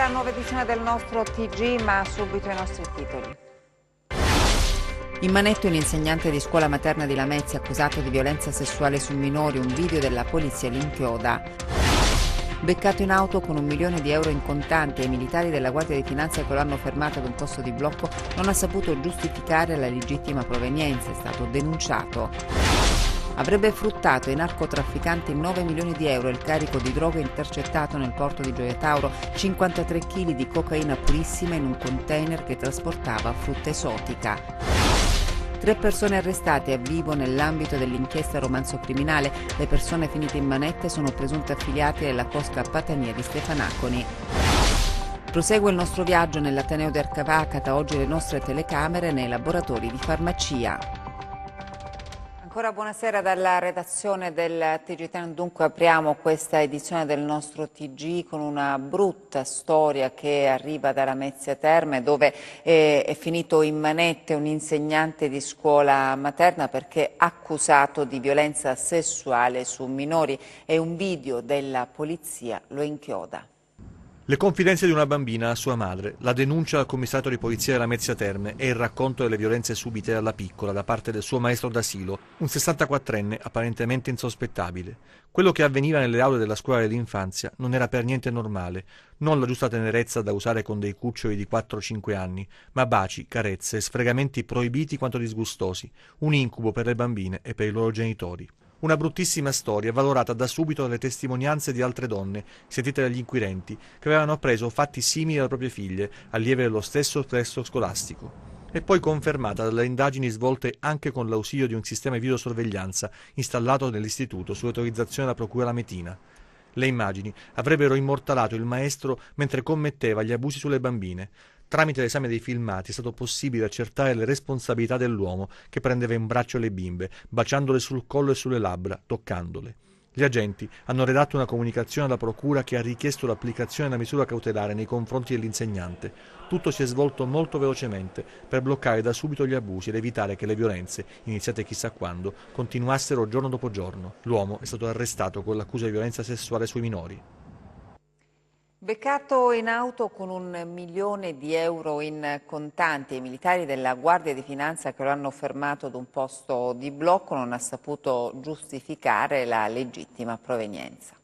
buonasera, nuova edizione del nostro TG, ma subito i nostri titoli. In manetto un insegnante di scuola materna di Lamezia accusato di violenza sessuale su minori, un video della polizia l'inchioda. Beccato in auto con 1 milione di euro in contanti ai militari della Guardia di Finanza che lo hanno fermato ad un posto di blocco, non ha saputo giustificare la legittima provenienza, è stato denunciato. Avrebbe fruttato ai narcotrafficanti 9 milioni di euro il carico di droga intercettato nel porto di Gioia Tauro, 53 kg di cocaina purissima in un container che trasportava frutta esotica. 3 persone arrestate a Vibo nell'ambito dell'inchiesta romanzo criminale. Le persone finite in manette sono presunte affiliate alla cosca Patania di Stefanaconi. Prosegue il nostro viaggio nell'Ateneo di Arcavacata, oggi le nostre telecamere nei laboratori di farmacia. Ancora buonasera dalla redazione del TG10. Dunque apriamo questa edizione del nostro TG con una brutta storia che arriva da Lamezia Terme, dove è finito in manette un insegnante di scuola materna perché accusato di violenza sessuale su minori, e un video della polizia lo inchioda. Le confidenze di una bambina a sua madre, la denuncia al commissario di polizia della Lamezia Terme e il racconto delle violenze subite dalla piccola da parte del suo maestro d'asilo, un 64enne apparentemente insospettabile. Quello che avveniva nelle aule della scuola dell'infanzia non era per niente normale, non la giusta tenerezza da usare con dei cuccioli di 4-5 anni, ma baci, carezze e sfregamenti proibiti quanto disgustosi, un incubo per le bambine e per i loro genitori. Una bruttissima storia valorata da subito dalle testimonianze di altre donne, sentite dagli inquirenti, che avevano appreso fatti simili alle proprie figlie, allieve dello stesso plesso scolastico. E poi confermata dalle indagini svolte anche con l'ausilio di un sistema di videosorveglianza installato nell'istituto su autorizzazione della Procura lametina. Le immagini avrebbero immortalato il maestro mentre commetteva gli abusi sulle bambine. Tramite l'esame dei filmati è stato possibile accertare le responsabilità dell'uomo che prendeva in braccio le bimbe, baciandole sul collo e sulle labbra, toccandole. Gli agenti hanno redatto una comunicazione alla procura che ha richiesto l'applicazione della misura cautelare nei confronti dell'insegnante. Tutto si è svolto molto velocemente per bloccare da subito gli abusi ed evitare che le violenze, iniziate chissà quando, continuassero giorno dopo giorno. L'uomo è stato arrestato con l'accusa di violenza sessuale sui minori. Beccato in auto con 1 milione di euro in contanti, i militari della Guardia di Finanza che lo hanno fermato ad un posto di blocco non ha saputo giustificare la legittima provenienza.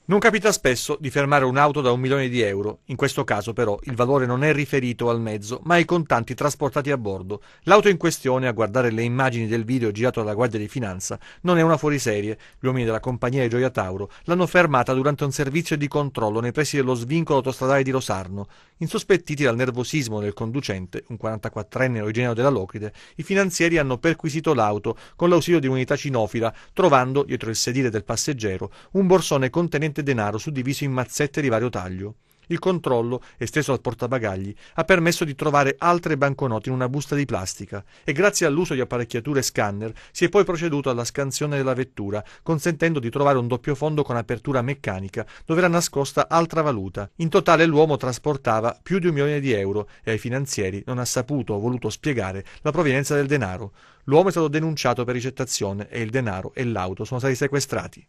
Non capita spesso di fermare un'auto da 1 milione di euro. In questo caso però il valore non è riferito al mezzo, ma ai contanti trasportati a bordo. L'auto in questione, a guardare le immagini del video girato dalla Guardia di Finanza, non è una fuoriserie. Gli uomini della compagnia di Gioia Tauro l'hanno fermata durante un servizio di controllo nei pressi dello svincolo autostradale di Rosarno. Insospettiti dal nervosismo del conducente, un 44enne originario della Locride, i finanzieri hanno perquisito l'auto con l'ausilio di un'unità cinofila, trovando, dietro il sedile del passeggero, un borsone contenente denaro suddiviso in mazzette di vario taglio. Il controllo, esteso al portabagagli, ha permesso di trovare altre banconote in una busta di plastica e grazie all'uso di apparecchiature scanner si è poi proceduto alla scansione della vettura, consentendo di trovare un doppio fondo con apertura meccanica dove era nascosta altra valuta. In totale l'uomo trasportava più di 1 milione di euro e ai finanzieri non ha saputo o voluto spiegare la provenienza del denaro. L'uomo è stato denunciato per ricettazione e il denaro e l'auto sono stati sequestrati.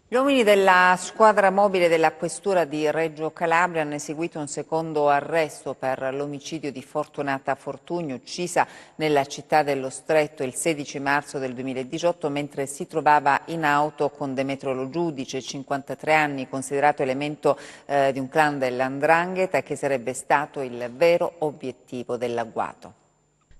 Gli uomini della squadra mobile della questura di Reggio Calabria hanno eseguito un secondo arresto per l'omicidio di Fortunata Fortugno, uccisa nella città dello Stretto il 16 marzo del 2018 mentre si trovava in auto con Demetrio Lo Giudice, 53 anni, considerato elemento di un clan dell''ndrangheta che sarebbe stato il vero obiettivo dell'agguato.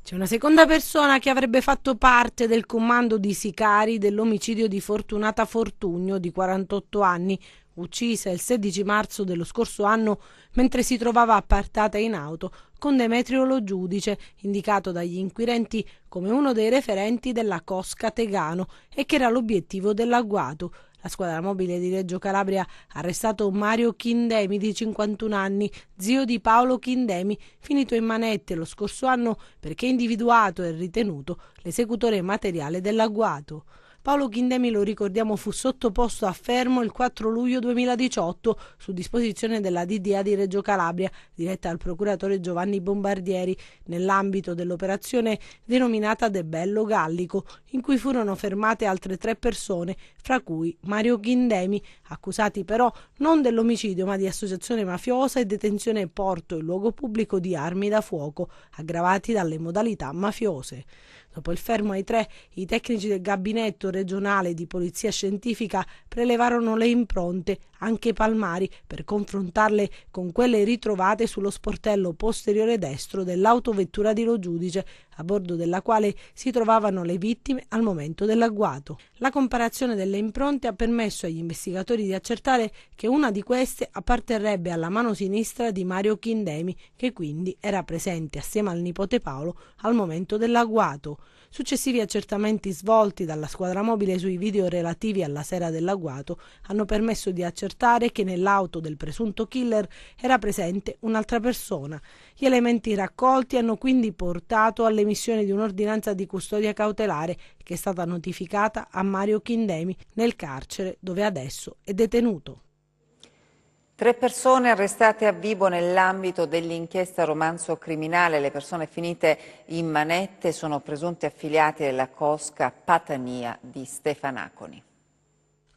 C'è una seconda persona che avrebbe fatto parte del comando di sicari dell'omicidio di Fortunata Fortugno, di 48 anni, uccisa il 16 marzo dello scorso anno mentre si trovava appartata in auto con Demetrio Lo Giudice, indicato dagli inquirenti come uno dei referenti della cosca Tegano e che era l'obiettivo dell'agguato. La squadra mobile di Reggio Calabria ha arrestato Mario Chindemi, di 51 anni, zio di Paolo Chindemi, finito in manette lo scorso anno perché individuato e ritenuto l'esecutore materiale dell'agguato. Paolo Chindemi, lo ricordiamo, fu sottoposto a fermo il 4 luglio 2018 su disposizione della DDA di Reggio Calabria, diretta dal procuratore Giovanni Bombardieri, nell'ambito dell'operazione denominata De Bello Gallico, in cui furono fermate altre 3 persone, fra cui Mario Chindemi, accusati però non dell'omicidio ma di associazione mafiosa e detenzione e porto in luogo pubblico di armi da fuoco, aggravati dalle modalità mafiose. Dopo il fermo ai 3, i tecnici del gabinetto regionale di polizia scientifica prelevarono le impronte, anche palmari, per confrontarle con quelle ritrovate sullo sportello posteriore destro dell'autovettura di Lo Giudice, a bordo della quale si trovavano le vittime al momento dell'agguato. La comparazione delle impronte ha permesso agli investigatori di accertare che una di queste apparterrebbe alla mano sinistra di Mario Chindemi, che quindi era presente assieme al nipote Paolo al momento dell'agguato. Successivi accertamenti svolti dalla squadra mobile sui video relativi alla sera dell'agguato hanno permesso di accertare che nell'auto del presunto killer era presente un'altra persona. Gli elementi raccolti hanno quindi portato all'emissione di un'ordinanza di custodia cautelare che è stata notificata a Mario Chindemi nel carcere dove adesso è detenuto. 3 persone arrestate a Vibo nell'ambito dell'inchiesta Romanzo Criminale. Le persone finite in manette sono presunti affiliati della cosca Patania di Stefanaconi.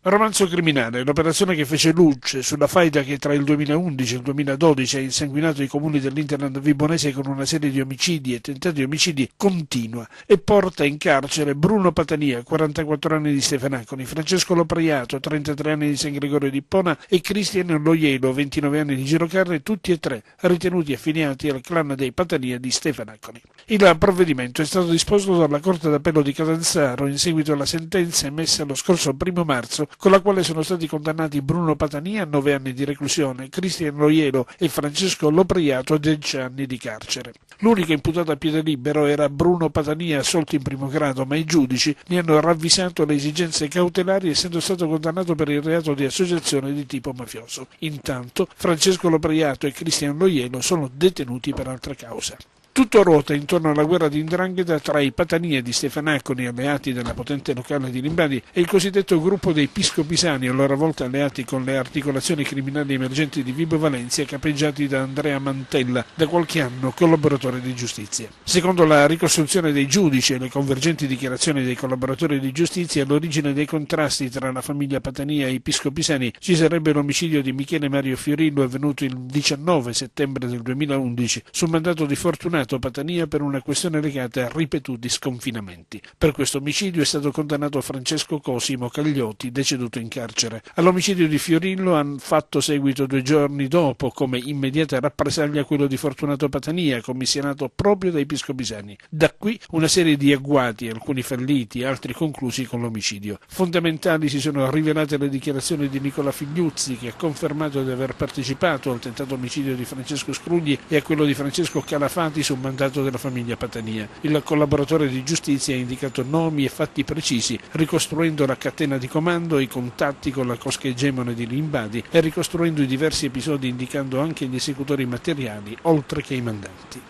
Romanzo Criminale, l'operazione che fece luce sulla faida che tra il 2011 e il 2012 ha insanguinato i comuni dell'Interland vibonese con una serie di omicidi e tentati omicidi, continua e porta in carcere Bruno Patania, 44 anni di Stefanaconi, Francesco Lopriato, 33 anni di San Gregorio di Ippona e Cristian Loielo, 29 anni di Girocarne, tutti e 3 ritenuti affiliati al clan dei Patania di Stefanaconi. Il provvedimento è stato disposto dalla Corte d'Appello di Catanzaro in seguito alla sentenza emessa lo scorso 1 marzo, con la quale sono stati condannati Bruno Patania a 9 anni di reclusione, Cristian Loielo e Francesco Lopriato a 10 anni di carcere. L'unico imputato a piede libero era Bruno Patania, assolto in primo grado, ma i giudici ne hanno ravvisato le esigenze cautelari essendo stato condannato per il reato di associazione di tipo mafioso. Intanto Francesco Lopriato e Cristian Loielo sono detenuti per altra causa. Tutto ruota intorno alla guerra di 'ndrangheta tra i Patania di Stefanaconi, alleati della potente locale di Limbadi, e il cosiddetto gruppo dei Piscopisani, a loro volta alleati con le articolazioni criminali emergenti di Vibo Valentia, capeggiati da Andrea Mantella, da qualche anno collaboratore di giustizia. Secondo la ricostruzione dei giudici e le convergenti dichiarazioni dei collaboratori di giustizia, all'origine dei contrasti tra la famiglia Patania e i Piscopisani ci sarebbe l'omicidio di Michele Mario Fiorillo avvenuto il 19 settembre del 2011 su mandato di Fortunato Patania per una questione legata a ripetuti sconfinamenti. Per questo omicidio è stato condannato Francesco Cosimo Cagliotti, deceduto in carcere. All'omicidio di Fiorillo hanno fatto seguito 2 giorni dopo, come immediata rappresaglia, quello di Fortunato Patania, commissionato proprio dai Piscopisani. Da qui una serie di agguati, alcuni falliti, altri conclusi con l'omicidio. Fondamentali si sono rivelate le dichiarazioni di Nicola Figliuzzi, che ha confermato di aver partecipato al tentato omicidio di Francesco Scrugli e a quello di Francesco Calafati su mandato della famiglia Patania. Il collaboratore di giustizia ha indicato nomi e fatti precisi, ricostruendo la catena di comando e i contatti con la cosca egemone di Limbadi e ricostruendo i diversi episodi, indicando anche gli esecutori materiali, oltre che i mandanti.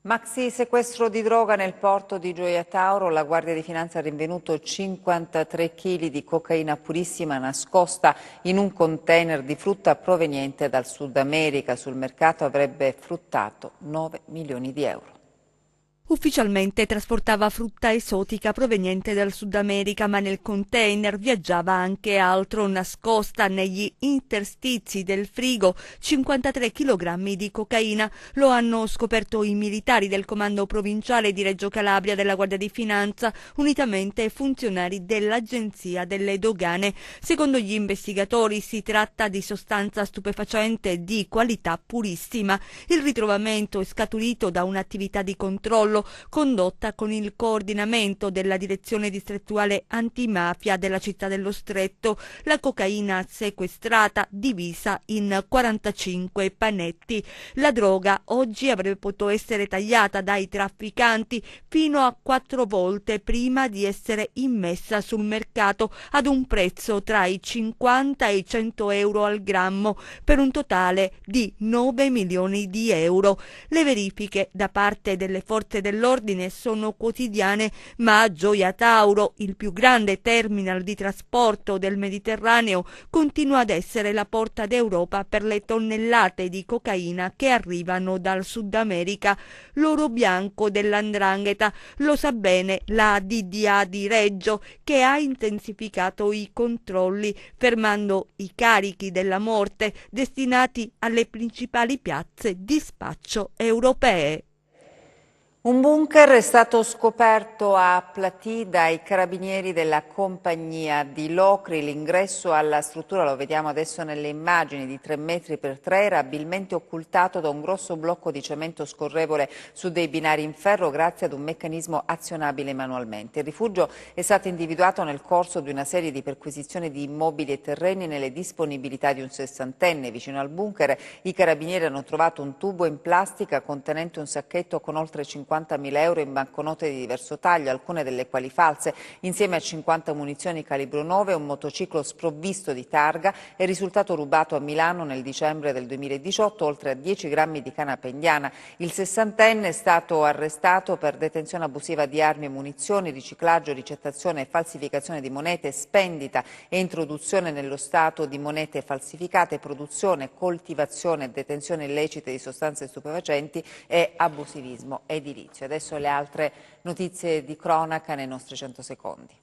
Maxi sequestro di droga nel porto di Gioia Tauro. La Guardia di Finanza ha rinvenuto 53 kg di cocaina purissima nascosta in un container di frutta proveniente dal Sud America. Sul mercato avrebbe fruttato 9 milioni di euro. Ufficialmente trasportava frutta esotica proveniente dal Sud America, ma nel container viaggiava anche altro, nascosta negli interstizi del frigo 53 kg di cocaina. Lo hanno scoperto i militari del comando provinciale di Reggio Calabria della Guardia di Finanza, unitamente ai funzionari dell'Agenzia delle Dogane. Secondo gli investigatori si tratta di sostanza stupefacente di qualità purissima. Il ritrovamento è scaturito da un'attività di controllo condotta con il coordinamento della direzione distrettuale antimafia della città dello Stretto. La cocaina sequestrata divisa in 45 panetti. La droga oggi avrebbe potuto essere tagliata dai trafficanti fino a 4 volte prima di essere immessa sul mercato ad un prezzo tra i 50 e i 100 euro al grammo, per un totale di 9 milioni di euro. Le verifiche da parte delle forze dell'ordine sono quotidiane, ma a Gioia Tauro, il più grande terminal di trasporto del Mediterraneo, continua ad essere la porta d'Europa per le tonnellate di cocaina che arrivano dal Sud America, l'oro bianco dell''ndrangheta. Lo sa bene la DDA di Reggio, che ha intensificato i controlli, fermando i carichi della morte destinati alle principali piazze di spaccio europee. Un bunker è stato scoperto a Platì dai carabinieri della compagnia di Locri. L'ingresso alla struttura, lo vediamo adesso nelle immagini, di 3 metri per 3, era abilmente occultato da un grosso blocco di cemento scorrevole su dei binari in ferro grazie ad un meccanismo azionabile manualmente. Il rifugio è stato individuato nel corso di una serie di perquisizioni di immobili e terreni nelle disponibilità di un sessantenne. Vicino al bunker i carabinieri hanno trovato un tubo in plastica contenente un sacchetto con oltre 50.000 euro in banconote di diverso taglio, alcune delle quali false, insieme a 50 munizioni calibro 9 e un motociclo sprovvisto di targa. È risultato rubato a Milano nel dicembre del 2018, oltre a 10 grammi di canapa indiana. Il sessantenne è stato arrestato per detenzione abusiva di armi e munizioni, riciclaggio, ricettazione e falsificazione di monete, spendita e introduzione nello Stato di monete falsificate, produzione, coltivazione e detenzione illecite di sostanze stupefacenti e abusivismo edilizio. Adesso le altre notizie di cronaca nei nostri 100 secondi.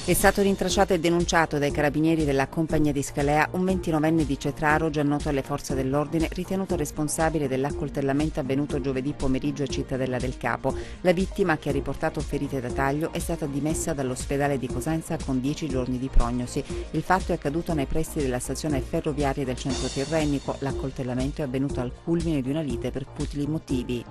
È stato rintracciato e denunciato dai carabinieri della compagnia di Scalea un 29enne di Cetraro, già noto alle forze dell'ordine, ritenuto responsabile dell'accoltellamento avvenuto giovedì pomeriggio a Cittadella del Capo. La vittima, che ha riportato ferite da taglio, è stata dimessa dall'ospedale di Cosenza con 10 giorni di prognosi. Il fatto è accaduto nei pressi della stazione ferroviaria del centro tirrenico. L'accoltellamento è avvenuto al culmine di una lite per futili motivi.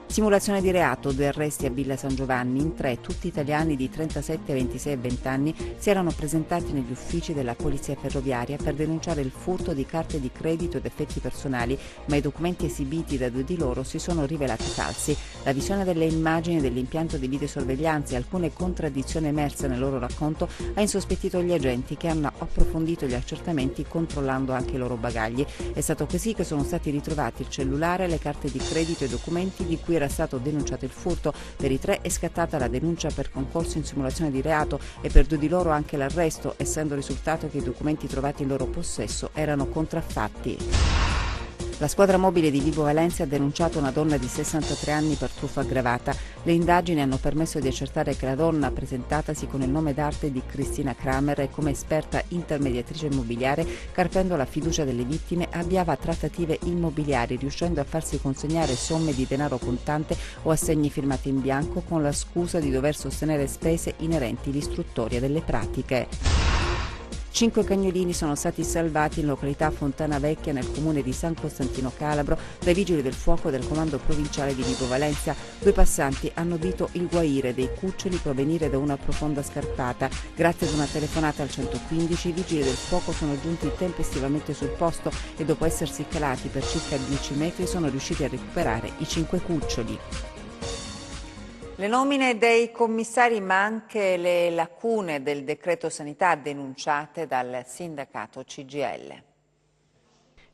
Simulazione di reato, 2 arresti a Villa San Giovanni. In 3, tutti italiani di 37, 26 e 20 anni, si erano presentati negli uffici della Polizia Ferroviaria per denunciare il furto di carte di credito ed effetti personali, ma i documenti esibiti da 2 di loro si sono rivelati falsi. La visione delle immagini dell'impianto di videosorveglianza e alcune contraddizioni emerse nel loro racconto ha insospettito gli agenti, che hanno approfondito gli accertamenti controllando anche i loro bagagli. È stato così che sono stati ritrovati il cellulare, le carte di credito e i documenti di cui era stato denunciato il furto. Per i 3 è scattata la denuncia per concorso in simulazione di reato e per 2 di loro anche l'arresto, essendo risultato che i documenti trovati in loro possesso erano contraffatti. La squadra mobile di Vibo Valentia ha denunciato una donna di 63 anni per truffa aggravata. Le indagini hanno permesso di accertare che la donna, presentatasi con il nome d'arte di Cristina Kramer e come esperta intermediatrice immobiliare, carpendo la fiducia delle vittime, avviava trattative immobiliari, riuscendo a farsi consegnare somme di denaro contante o assegni firmati in bianco con la scusa di dover sostenere spese inerenti all'istruttoria delle pratiche. 5 cagnolini sono stati salvati in località Fontana Vecchia, nel comune di San Costantino Calabro, dai vigili del fuoco del comando provinciale di Vibo Valentia. 2 passanti hanno udito il guaire dei cuccioli provenire da una profonda scarpata. Grazie ad una telefonata al 115, i vigili del fuoco sono giunti tempestivamente sul posto e, dopo essersi calati per circa 10 metri, sono riusciti a recuperare i 5 cuccioli. Le nomine dei commissari, ma anche le lacune del decreto sanità denunciate dal sindacato CGIL.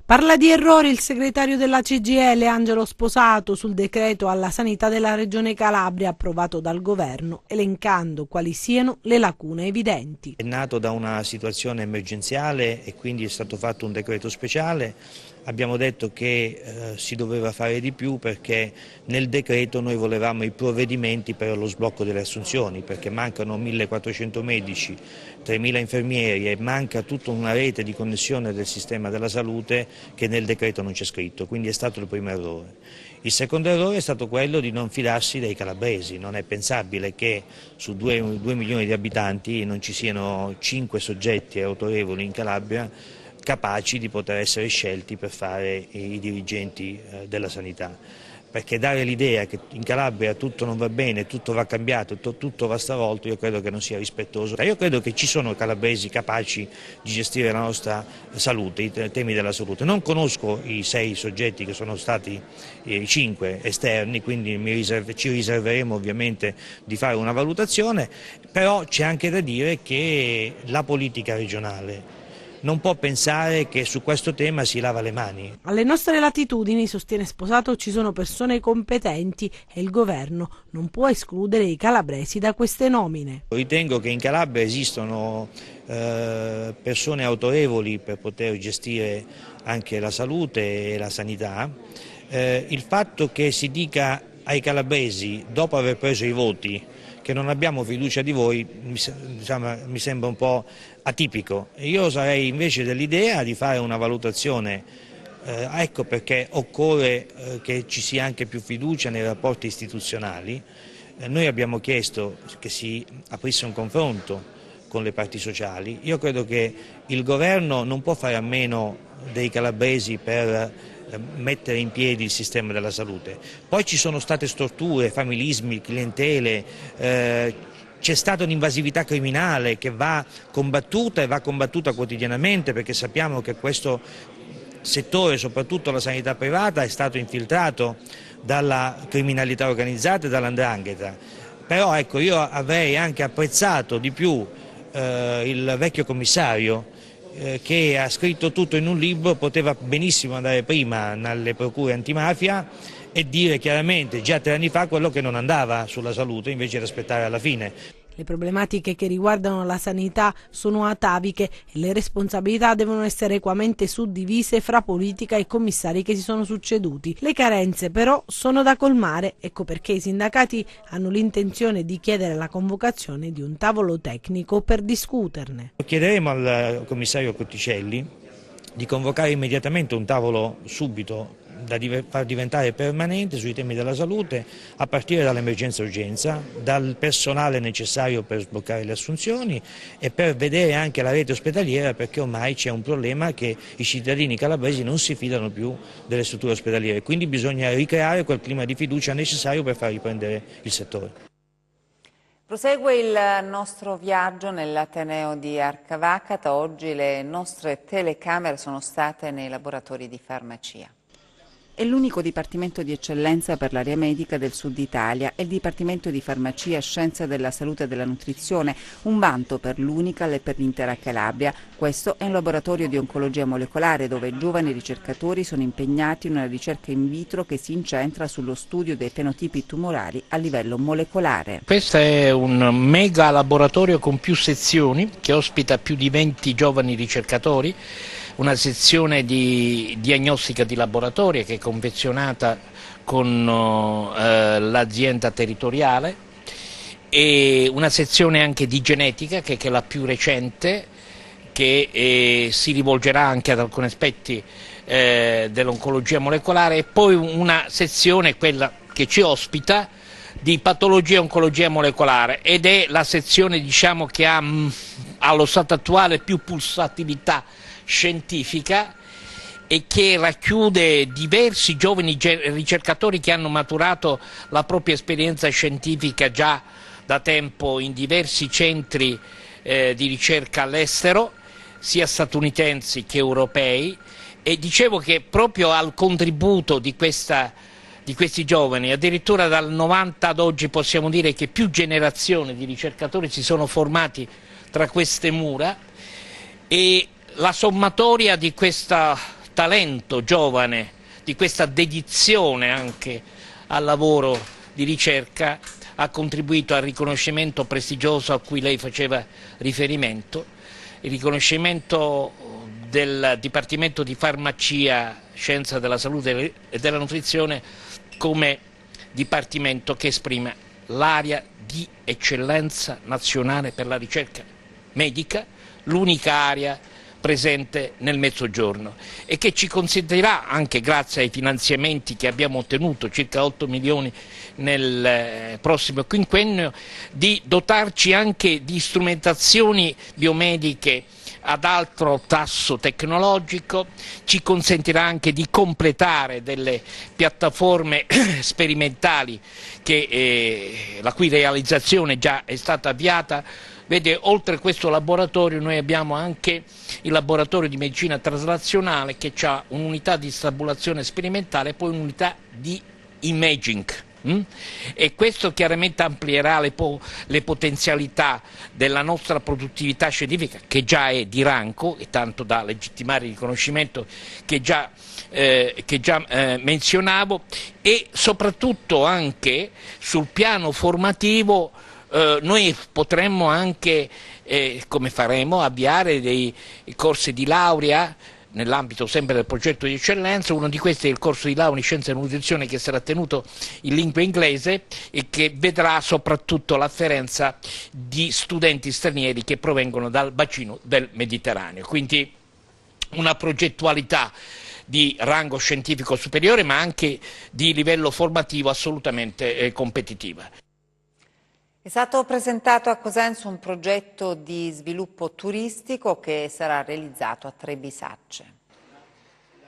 Parla di errori il segretario della CGIL Angelo Sposato sul decreto alla sanità della Regione Calabria approvato dal governo, elencando quali siano le lacune evidenti. È nato da una situazione emergenziale e quindi è stato fatto un decreto speciale. Abbiamo detto che si doveva fare di più, perché nel decreto noi volevamo i provvedimenti per lo sblocco delle assunzioni, perché mancano 1.400 medici, 3.000 infermieri e manca tutta una rete di connessione del sistema della salute che nel decreto non c'è scritto, quindi è stato il primo errore. Il secondo errore è stato quello di non fidarsi dei calabresi. Non è pensabile che su 2 milioni di abitanti non ci siano 5 soggetti autorevoli in Calabria capaci di poter essere scelti per fare i dirigenti della sanità, perché dare l'idea che in Calabria tutto non va bene, tutto va cambiato, tutto va stravolto, io credo che non sia rispettoso. Io credo che ci sono calabresi capaci di gestire la nostra salute, i temi della salute. Non conosco i 6 soggetti che sono stati i 5 esterni, quindi ci riserveremo ovviamente di fare una valutazione, però c'è anche da dire che la politica regionale non può pensare che su questo tema si lava le mani. Alle nostre latitudini, sostiene Sposato, ci sono persone competenti e il governo non può escludere i calabresi da queste nomine. Ritengo che in Calabria esistono persone autorevoli per poter gestire anche la salute e la sanità. Il fatto che si dica ai calabresi, dopo aver preso i voti, che non abbiamo fiducia di voi, mi sembra un po' atipico. Io sarei invece dell'idea di fare una valutazione, ecco perché occorre che ci sia anche più fiducia nei rapporti istituzionali. Noi abbiamo chiesto che si aprisse un confronto con le parti sociali. Io credo che il governo non può fare a meno dei calabresi per mettere in piedi il sistema della salute. Poi ci sono state storture, familismi, clientele, c'è stata un'invasività criminale che va combattuta e va combattuta quotidianamente, perché sappiamo che questo settore, soprattutto la sanità privata, è stato infiltrato dalla criminalità organizzata e dall''ndrangheta. Però ecco, io avrei anche apprezzato di più il vecchio commissario che ha scritto tutto in un libro, poteva benissimo andare prima alle procure antimafia e dire chiaramente già 3 anni fa quello che non andava sulla salute, invece di aspettare alla fine. Le problematiche che riguardano la sanità sono ataviche e le responsabilità devono essere equamente suddivise fra politica e commissari che si sono succeduti. Le carenze però sono da colmare, ecco perché i sindacati hanno l'intenzione di chiedere la convocazione di un tavolo tecnico per discuterne. Chiederemo al commissario Cotticelli di convocare immediatamente un tavolo subito da far diventare permanente sui temi della salute, a partire dall'emergenza urgenza, dal personale necessario per sbloccare le assunzioni e per vedere anche la rete ospedaliera, perché ormai c'è un problema che i cittadini calabresi non si fidano più delle strutture ospedaliere, quindi bisogna ricreare quel clima di fiducia necessario per far riprendere il settore. Prosegue il nostro viaggio nell'Ateneo di Arcavacata. Oggi le nostre telecamere sono state nei laboratori di farmacia. È l'unico dipartimento di eccellenza per l'area medica del sud Italia, è il Dipartimento di Farmacia, Scienza della Salute e della Nutrizione, un vanto per l'Unical e per l'intera Calabria. Questo è un laboratorio di oncologia molecolare dove giovani ricercatori sono impegnati in una ricerca in vitro che si incentra sullo studio dei fenotipi tumorali a livello molecolare. Questo è un mega laboratorio con più sezioni che ospita più di 20 giovani ricercatori. Una sezione di diagnostica di laboratorio che è convenzionata con l'azienda territoriale e una sezione anche di genetica che è la più recente, che si rivolgerà anche ad alcuni aspetti dell'oncologia molecolare, e poi una sezione, quella che ci ospita, di patologia e oncologia molecolare, ed è la sezione, diciamo, che ha allo stato attuale più pulsatilità scientifica e che racchiude diversi giovani ricercatori che hanno maturato la propria esperienza scientifica già da tempo in diversi centri di ricerca all'estero, sia statunitensi che europei, e dicevo che proprio al contributo di questi giovani, addirittura dal 90 ad oggi possiamo dire che più generazioni di ricercatori si sono formati tra queste mura, e la sommatoria di questo talento giovane, di questa dedizione anche al lavoro di ricerca, ha contribuito al riconoscimento prestigioso a cui lei faceva riferimento, il riconoscimento del Dipartimento di Farmacia, Scienza della Salute e della Nutrizione come dipartimento che esprime l'area di eccellenza nazionale per la ricerca medica, l'unica area presente nel Mezzogiorno, e che ci consentirà, anche grazie ai finanziamenti che abbiamo ottenuto, circa 8 milioni nel prossimo quinquennio, di dotarci anche di strumentazioni biomediche ad alto tasso tecnologico, ci consentirà anche di completare delle piattaforme sperimentali la cui realizzazione già è stata avviata. Vede, oltre a questo laboratorio noi abbiamo anche il laboratorio di medicina traslazionale, che ha un'unità di stabulazione sperimentale e poi un'unità di imaging, E questo chiaramente amplierà le potenzialità della nostra produttività scientifica, che già è di ranco, e tanto da legittimare il riconoscimento che già menzionavo, e soprattutto anche sul piano formativo noi potremmo anche, come faremo, avviare dei corsi di laurea nell'ambito sempre del progetto di eccellenza. Uno di questi è il corso di laurea in scienze e nutrizione, che sarà tenuto in lingua inglese e che vedrà soprattutto l'afferenza di studenti stranieri che provengono dal bacino del Mediterraneo. Quindi una progettualità di rango scientifico superiore, ma anche di livello formativo assolutamente competitiva. È stato presentato a Cosenza un progetto di sviluppo turistico che sarà realizzato a Trebisacce.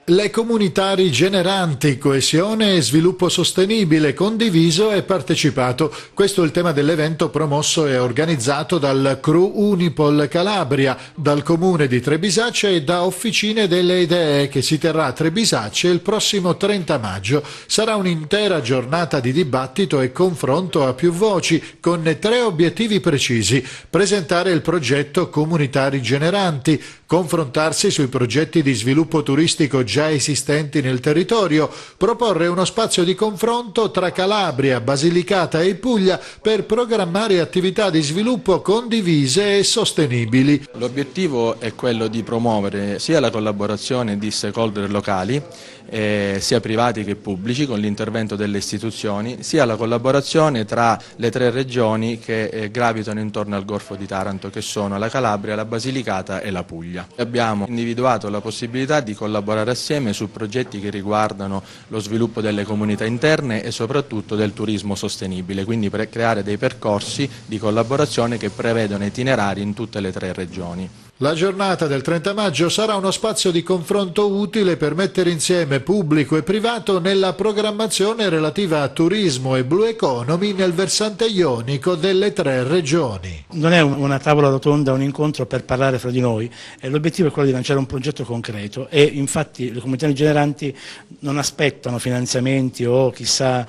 Le comunità rigeneranti, coesione e sviluppo sostenibile, condiviso e partecipato. Questo è il tema dell'evento promosso e organizzato dal CRU Unipol Calabria, dal comune di Trebisacce e da Officine delle Idee, che si terrà a Trebisacce il prossimo 30 maggio. Sarà un'intera giornata di dibattito e confronto a più voci, con 3 obiettivi precisi: presentare il progetto Comunità Rigeneranti, confrontarsi sui progetti di sviluppo turistico già esistenti nel territorio, proporre uno spazio di confronto tra Calabria, Basilicata e Puglia per programmare attività di sviluppo condivise e sostenibili. L'obiettivo è quello di promuovere sia la collaborazione di stakeholder locali, sia privati che pubblici, con l'intervento delle istituzioni, sia la collaborazione tra le 3 regioni che gravitano intorno al Golfo di Taranto, che sono la Calabria, la Basilicata e la Puglia. Abbiamo individuato la possibilità di collaborare assieme su progetti che riguardano lo sviluppo delle comunità interne e soprattutto del turismo sostenibile, quindi per creare dei percorsi di collaborazione che prevedono itinerari in tutte le 3 regioni. La giornata del 30 maggio sarà uno spazio di confronto utile per mettere insieme pubblico e privato nella programmazione relativa a turismo e blue economy nel versante ionico delle 3 regioni. Non è una tavola rotonda, un incontro per parlare fra di noi, l'obiettivo è quello di lanciare un progetto concreto e infatti le comunità rigeneranti non aspettano finanziamenti o chissà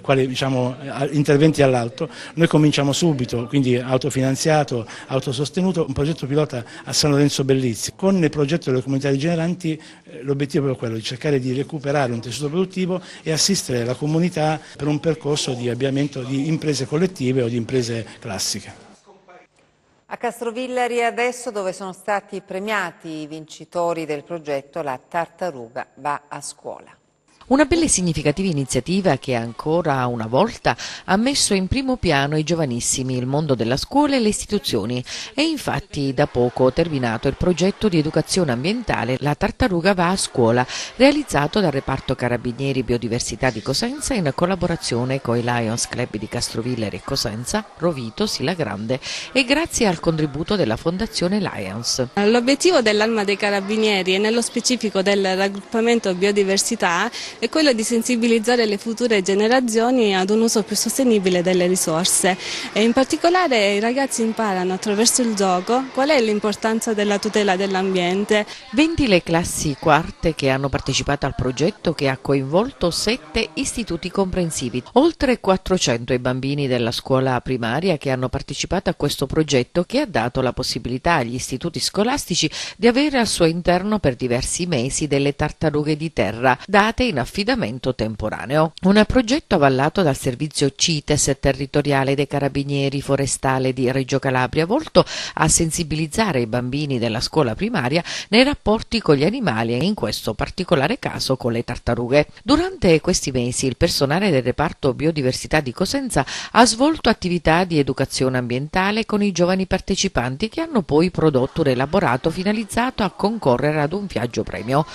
quali interventi all'alto. Noi cominciamo subito, quindi autofinanziato, autosostenuto, un progetto pilota a San Lorenzo Bellizzi. Con il progetto delle comunità rigeneranti l'obiettivo è quello di cercare di recuperare un tessuto produttivo e assistere la comunità per un percorso di avviamento di imprese collettive o di imprese classiche. A Castrovillari adesso, dove sono stati premiati i vincitori del progetto La Tartaruga va a scuola. Una bella e significativa iniziativa che ancora una volta ha messo in primo piano i giovanissimi, il mondo della scuola e le istituzioni. È infatti da poco terminato il progetto di educazione ambientale La Tartaruga va a scuola, realizzato dal reparto Carabinieri Biodiversità di Cosenza in collaborazione con i Lions Club di Castrovillari e Cosenza, Rovito, Sila Grande e grazie al contributo della Fondazione Lions. L'obiettivo dell'Arma dei Carabinieri e nello specifico del raggruppamento Biodiversità è quello di sensibilizzare le future generazioni ad un uso più sostenibile delle risorse e in particolare i ragazzi imparano attraverso il gioco qual è l'importanza della tutela dell'ambiente. 20 le classi quarte che hanno partecipato al progetto che ha coinvolto 7 istituti comprensivi, oltre 400 i bambini della scuola primaria che hanno partecipato a questo progetto che ha dato la possibilità agli istituti scolastici di avere al suo interno per diversi mesi delle tartarughe di terra date in affidamento temporaneo. Un progetto avallato dal servizio CITES territoriale dei Carabinieri Forestale di Reggio Calabria, volto a sensibilizzare i bambini della scuola primaria nei rapporti con gli animali e in questo particolare caso con le tartarughe. Durante questi mesi il personale del reparto Biodiversità di Cosenza ha svolto attività di educazione ambientale con i giovani partecipanti che hanno poi prodotto un elaborato finalizzato a concorrere ad un viaggio premio.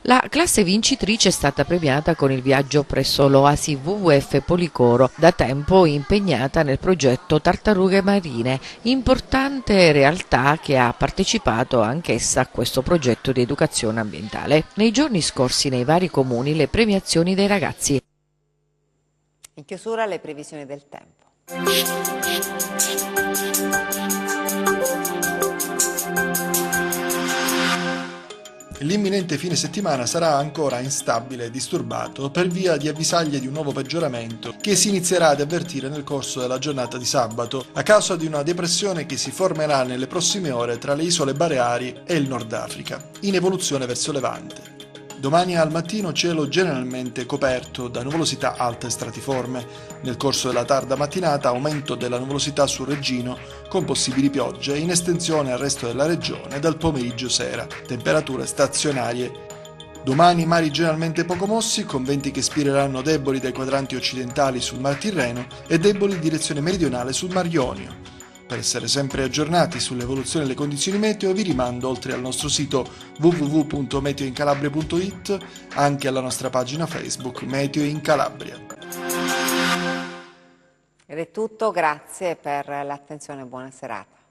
La classe vincitrice è stata premiata con il viaggio presso l'Oasi WWF Policoro, da tempo impegnata nel progetto Tartarughe Marine, importante realtà che ha partecipato anch'essa a questo progetto di educazione ambientale. Nei giorni scorsi nei vari comuni le premiazioni dei ragazzi. In chiusura le previsioni del tempo. L'imminente fine settimana sarà ancora instabile e disturbato per via di avvisaglie di un nuovo peggioramento che si inizierà ad avvertire nel corso della giornata di sabato a causa di una depressione che si formerà nelle prossime ore tra le isole Baleari e il Nord Africa, in evoluzione verso levante. Domani al mattino cielo generalmente coperto da nuvolosità alte e stratiforme. Nel corso della tarda mattinata aumento della nuvolosità sul Reggino con possibili piogge in estensione al resto della regione dal pomeriggio sera. Temperature stazionarie. Domani mari generalmente poco mossi con venti che spireranno deboli dai quadranti occidentali sul Mar Tirreno e deboli in direzione meridionale sul Mar Ionio. Per essere sempre aggiornati sull'evoluzione delle condizioni meteo vi rimando, oltre al nostro sito www.meteoincalabria.it, anche alla nostra pagina Facebook Meteo in Calabria. Ed è tutto, grazie per l'attenzione e buona serata.